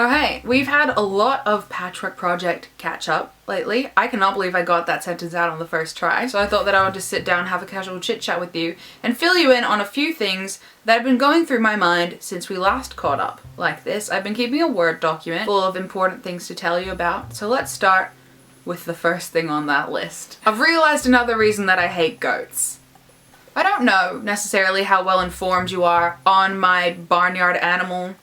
Oh hey, we've had a lot of patchwork project catch up lately. I cannot believe I got that sentence out on the first try, so I thought that I would just sit down, have a casual chit chat with you, and fill you in on a few things that have been going through my mind since we last caught up. Like this, I've been keeping a Word document full of important things to tell you about, so let's start with the first thing on that list. I've realized another reason that I hate goats. I don't know necessarily how well informed you are on my barnyard animal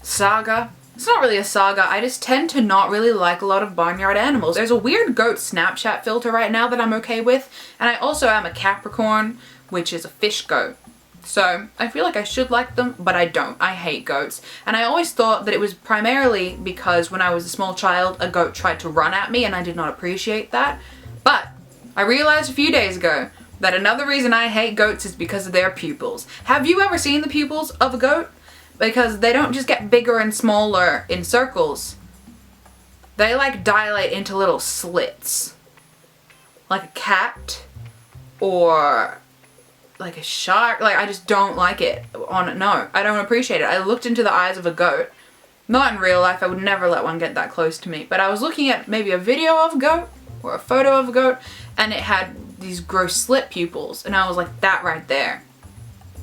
saga. It's not really a saga, I just tend to not really like a lot of barnyard animals. There's a weird goat Snapchat filter right now that I'm okay with, and I also am a Capricorn, which is a fish goat. So I feel like I should like them, but I don't. I hate goats. And I always thought that it was primarily because when I was a small child, a goat tried to run at me and I did not appreciate that. But I realized a few days ago that another reason I hate goats is because of their pupils. Have you ever seen the pupils of a goat? Because they don't just get bigger and smaller in circles. They like dilate into little slits. Like a cat or like a shark. Like I just don't like it. No, I don't appreciate it. I looked into the eyes of a goat. Not in real life, I would never let one get that close to me. But I was looking at maybe a video of a goat or a photo of a goat and it had these gross slit pupils and I was like, that right there.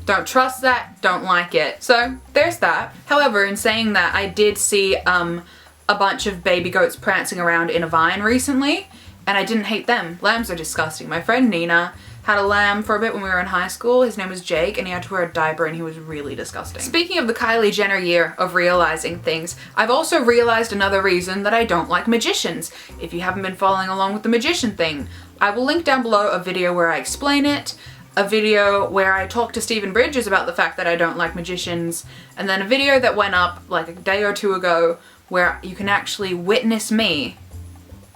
Don't trust that, don't like it. So there's that. However, in saying that, I did see a bunch of baby goats prancing around in a vine recently, and I didn't hate them. Lambs are disgusting. My friend Nina had a lamb for a bit when we were in high school. His name was Jake, and he had to wear a diaper, and he was really disgusting. Speaking of the Kylie Jenner year of realizing things, I've also realized another reason that I don't like magicians. If you haven't been following along with the magician thing, I will link down below a video where I explain it, a video where I talked to Stephen Bridges about the fact that I don't like magicians, and then a video that went up like a day or two ago where you can actually witness me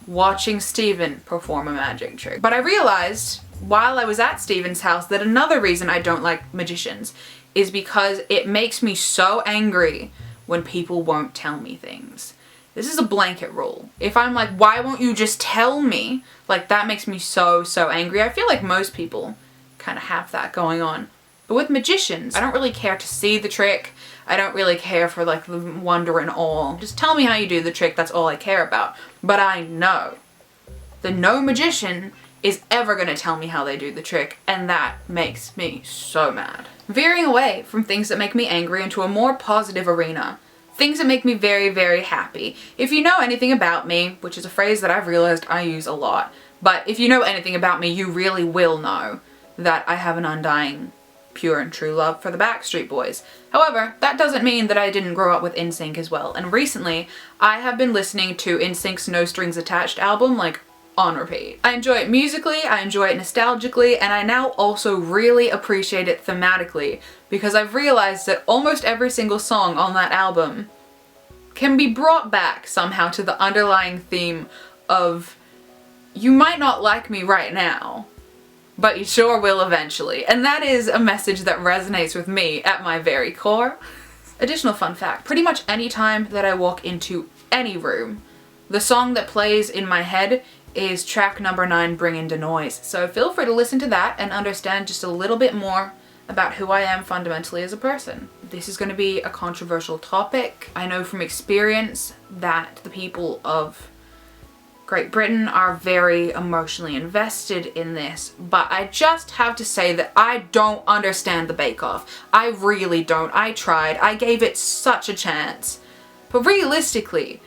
watching Stephen perform a magic trick. But I realized while I was at Stephen's house that another reason I don't like magicians is because it makes me so angry when people won't tell me things. This is a blanket rule. If I'm like, why won't you just tell me? Like that makes me so angry. I feel like most people kind of have that going on. But with magicians, I don't really care to see the trick. I don't really care for like the wonder and awe. Just tell me how you do the trick, that's all I care about. But I know that no magician is ever gonna tell me how they do the trick, and that makes me so mad. Veering away from things that make me angry into a more positive arena. Things that make me very happy. If you know anything about me, which is a phrase that I've realized I use a lot, but if you know anything about me, you really will know that I have an undying, pure and true love for the Backstreet Boys. However, that doesn't mean that I didn't grow up with NSYNC as well, and recently I have been listening to NSYNC's No Strings Attached album like on repeat. I enjoy it musically, I enjoy it nostalgically, and I now also really appreciate it thematically because I've realized that almost every single song on that album can be brought back somehow to the underlying theme of you might not like me right now, but you sure will eventually. And that is a message that resonates with me at my very core. Additional fun fact, pretty much any time that I walk into any room, the song that plays in my head is track number 9, Bring In Da Noise. So feel free to listen to that and understand just a little bit more about who I am fundamentally as a person. This is going to be a controversial topic. I know from experience that the people of Great Britain are very emotionally invested in this, but I just have to say that I don't understand the Bake Off. I really don't. I tried. I gave it such a chance. But realistically,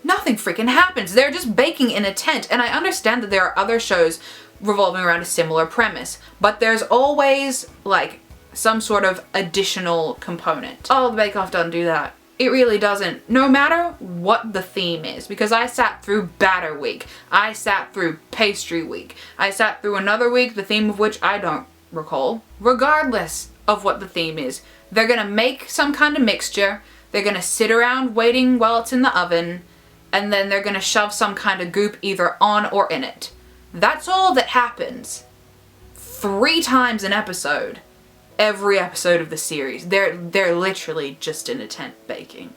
nothing freaking happens. They're just baking in a tent, and I understand that there are other shows revolving around a similar premise, but there's always like some sort of additional component. Oh, the Bake Off doesn't do that. It really doesn't, no matter what the theme is, because I sat through Batter Week, I sat through Pastry Week, I sat through another week, the theme of which I don't recall. Regardless of what the theme is, they're gonna make some kind of mixture, they're gonna sit around waiting while it's in the oven, and then they're gonna shove some kind of goop either on or in it. That's all that happens 3 times an episode. Every episode of the series. They're literally just in a tent baking.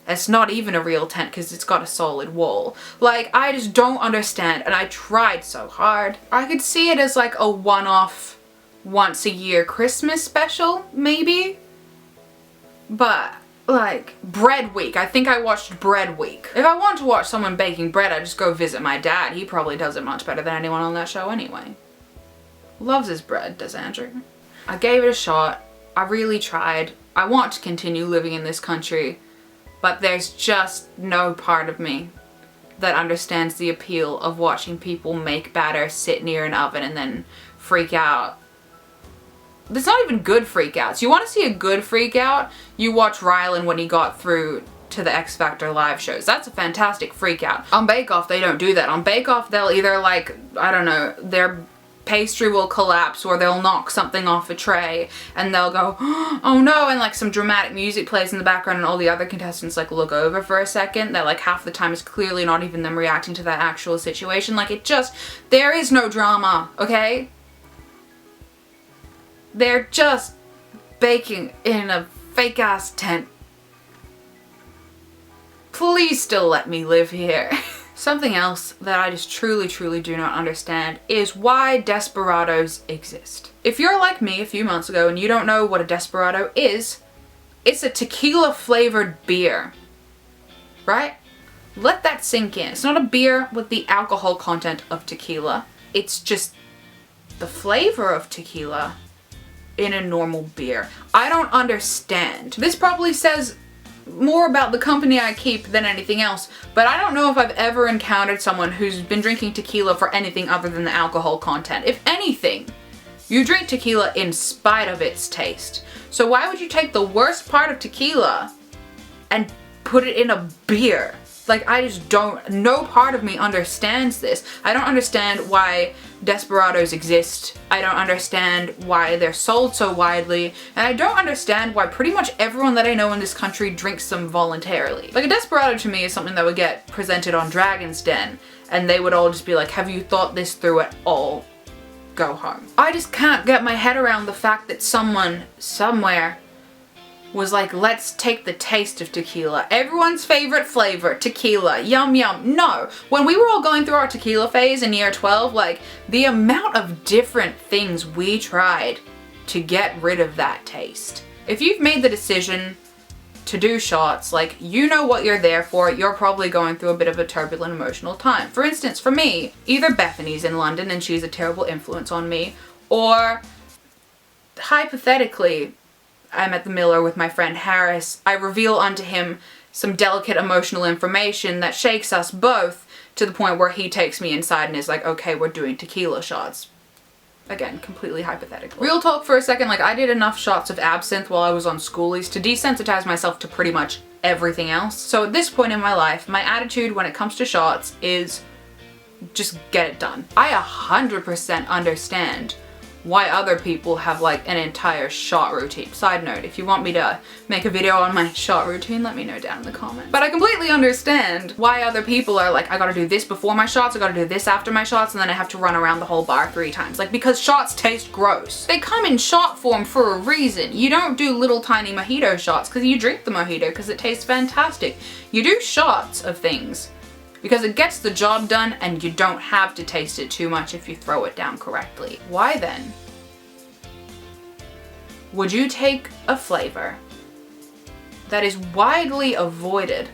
It's not even a real tent because it's got a solid wall. Like, I just don't understand, and I tried so hard. I could see it as like a one-off, once a year Christmas special, maybe? But like Bread Week. I think I watched Bread Week. If I want to watch someone baking bread, I just go visit my dad. He probably does it much better than anyone on that show anyway. Loves his bread, does Andrew. I gave it a shot. I really tried. I want to continue living in this country, but there's just no part of me that understands the appeal of watching people make batter, sit near an oven, and then freak out. There's not even good freakouts. You want to see a good freakout? You watch Rylan when he got through to the X Factor live shows. That's a fantastic freakout. On Bake Off, they don't do that. On Bake Off, they'll either like, I don't know, their pastry will collapse or they'll knock something off a tray and they'll go, oh no, and like some dramatic music plays in the background and all the other contestants like look over for a second. That like half the time is clearly not even them reacting to that actual situation. Like it just, there is no drama, okay? They're just baking in a fake ass tent. Please still let me live here. Something else that I just truly do not understand is why desperados exist. If you're like me a few months ago and you don't know what a desperado is, it's a tequila flavored beer, right? Let that sink in. It's not a beer with the alcohol content of tequila. It's just the flavor of tequila in a normal beer. I don't understand. This probably says more about the company I keep than anything else, but I don't know if I've ever encountered someone who's been drinking tequila for anything other than the alcohol content. If anything, you drink tequila in spite of its taste. So why would you take the worst part of tequila and put it in a beer? Like, I just don't, no part of me understands this. I don't understand why desperados exist. I don't understand why they're sold so widely. And I don't understand why pretty much everyone that I know in this country drinks them voluntarily. Like, a desperado to me is something that would get presented on Dragon's Den, and they would all just be like, have you thought this through at all? Go home. I just can't get my head around the fact that someone, somewhere, was like, let's take the taste of tequila. Everyone's favorite flavor, tequila, yum yum. No, when we were all going through our tequila phase in year 12, like the amount of different things we tried to get rid of that taste. If you've made the decision to do shots, like you know what you're there for, you're probably going through a bit of a turbulent emotional time. For instance, for me, either Bethany's in London and she's a terrible influence on me, or hypothetically, I'm at the Miller with my friend Harris. I reveal unto him some delicate emotional information that shakes us both to the point where he takes me inside and is like, okay, we're doing tequila shots. Again, completely hypothetical. Real talk for a second, like I did enough shots of absinthe while I was on schoolies to desensitize myself to pretty much everything else. So at this point in my life, my attitude when it comes to shots is just get it done. I 100% understand why other people have like an entire shot routine. Side note, if you want me to make a video on my shot routine, let me know down in the comments. But I completely understand why other people are like, I gotta do this before my shots, I gotta do this after my shots, and then I have to run around the whole bar 3 times. Like, because shots taste gross. They come in shot form for a reason. You don't do little tiny mojito shots because you drink the mojito because it tastes fantastic. You do shots of things because it gets the job done and you don't have to taste it too much if you throw it down correctly. Why then would you take a flavor that is widely avoided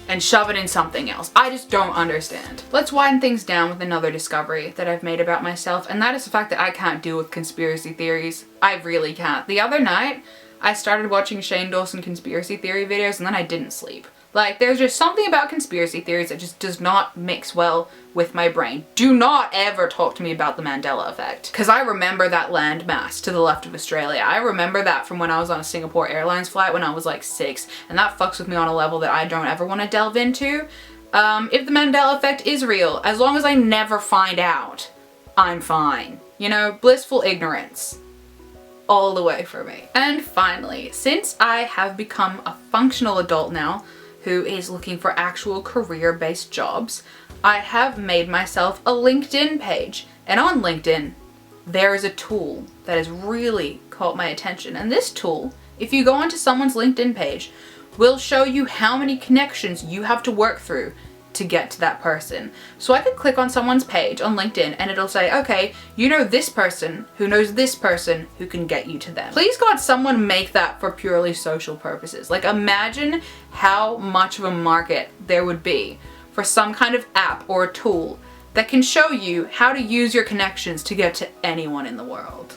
and shove it in something else? I just don't understand. Let's wind things down with another discovery that I've made about myself, and that is the fact that I can't deal with conspiracy theories. I really can't. The other night, I started watching Shane Dawson conspiracy theory videos and then I didn't sleep. Like, there's just something about conspiracy theories that just does not mix well with my brain. Do not ever talk to me about the Mandela effect. Because I remember that landmass to the left of Australia. I remember that from when I was on a Singapore Airlines flight when I was like 6. And that fucks with me on a level that I don't ever want to delve into. If the Mandela effect is real, as long as I never find out, I'm fine. You know, blissful ignorance. All the way for me. And finally, since I have become a functional adult now, who is looking for actual career-based jobs, I have made myself a LinkedIn page. And on LinkedIn, there is a tool that has really caught my attention. And this tool, if you go onto someone's LinkedIn page, will show you how many connections you have to work through to get to that person. So I could click on someone's page on LinkedIn and it'll say, okay, you know this person who knows this person who can get you to them. Please God, someone make that for purely social purposes. Like, imagine how much of a market there would be for some kind of app or tool that can show you how to use your connections to get to anyone in the world.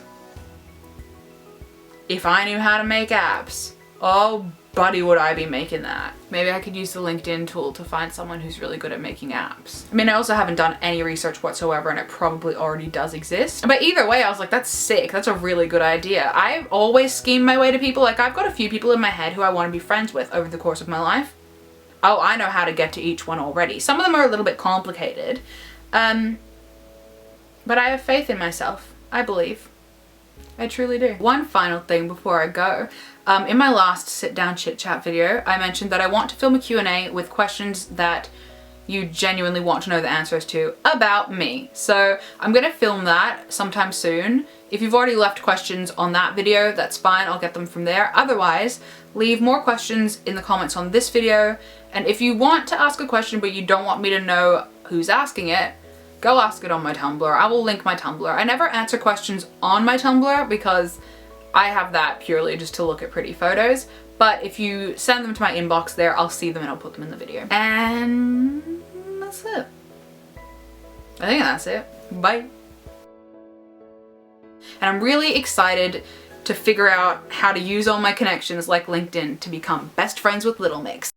If I knew how to make apps, oh buddy, would I be making that. Maybe I could use the LinkedIn tool to find someone who's really good at making apps. I mean, I also haven't done any research whatsoever and it probably already does exist. But either way, I was like, that's sick. That's a really good idea. I've always schemed my way to people. Like, I've got a few people in my head who I want to be friends with over the course of my life. Oh, I know how to get to each one already. Some of them are a little bit complicated. But I have faith in myself. I believe. I truly do. One final thing before I go. In my last sit down chit chat video, I mentioned that I want to film a Q&A with questions that you genuinely want to know the answers to about me. So I'm gonna film that sometime soon. If you've already left questions on that video, that's fine, I'll get them from there. Otherwise, leave more questions in the comments on this video. And if you want to ask a question but you don't want me to know who's asking it, go ask it on my Tumblr. I will link my Tumblr. I never answer questions on my Tumblr because I have that purely just to look at pretty photos. But if you send them to my inbox there, I'll see them and I'll put them in the video. And that's it. I think that's it. Bye. And I'm really excited to figure out how to use all my connections like LinkedIn to become best friends with Little Mix.